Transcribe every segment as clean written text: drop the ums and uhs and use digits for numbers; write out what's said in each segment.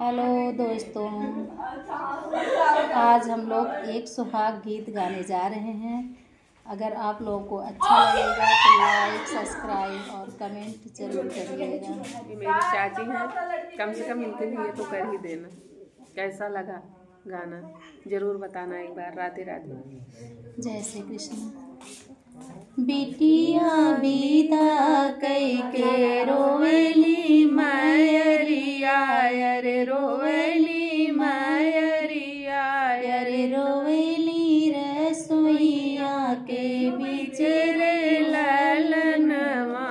Hello दोस्तों, आज हम लोग एक सुहाग गीत गाने जा रहे हैं। अगर आप लोगों को अच्छा लगेगा तो लाइक, सब्सक्राइब और कमेंट जरूर करिएगा। ये मेरी चाची है, कम से कम इनके लिए तो कर ही देना। कैसा लगा गाना जरूर बताना एक बार। राधे राधे। जय श्री कृष्ण। बिटिया बिदा कई के रोवेली मायरिया, अरे रोवेली मायरिया, अरे रोवेली रसोईया के बीच रे ललनवा,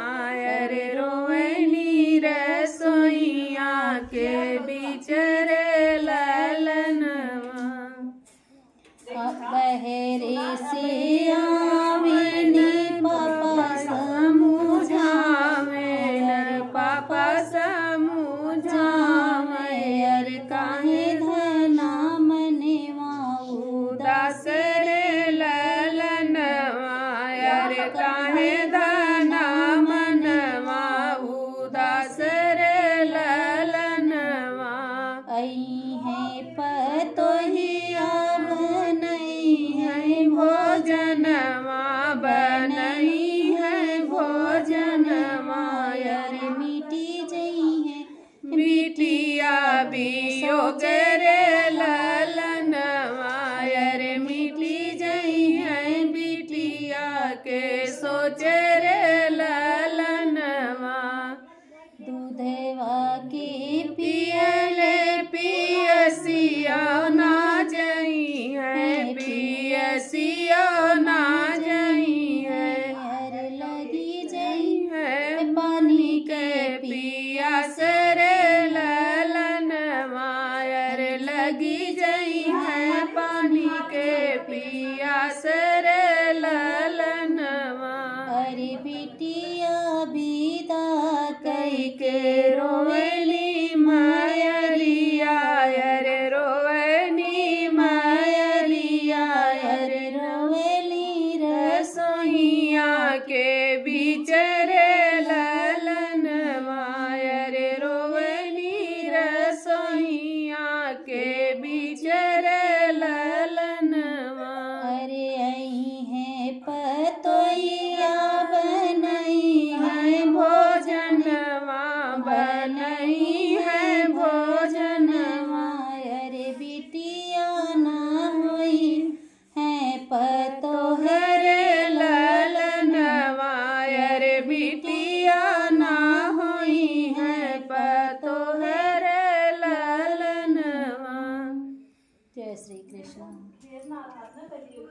अरे रोवेली रसोईया के बीच रे ललनवा। बहरे से आवेनी पापा समझावे, पापा समझावे, अरे काहे धना मनेवा उदास रे ललनवा, अरे काहे धना मनवा उदास रे ललनवा। आई है पतोहिया भोजनवा, बनई है भोजनवा, अरे मिटी जई है बिटिया बियोग रे ललनवा, अरे मिटी जई है बिटिया के सोच रे ललनवा। दूधवा के पियले पियसिया ना जई है, पियसिया ना जई है, अरे लगी जई है पानी के पियास रे ललनवा, अरे लगी जई है पानी के पियास रे ललनवा। अरे बिटिया बिदा कई के रोवेली मायरिया, अरे रोवेली मायरिया, अरे रोवेली रसोईया के बीच रे ललनवा, अरे रोवेली रसोईया के बीच रे ललनवा। अरे आई है पतोइया बनई है भोजनवा, बनई है भोजनवा, अरे बिटिया ना होई है पतोहर ललनवा, अरे बिटिया ना होई है पतोहर ललनवा। जय श्री कृष्ण।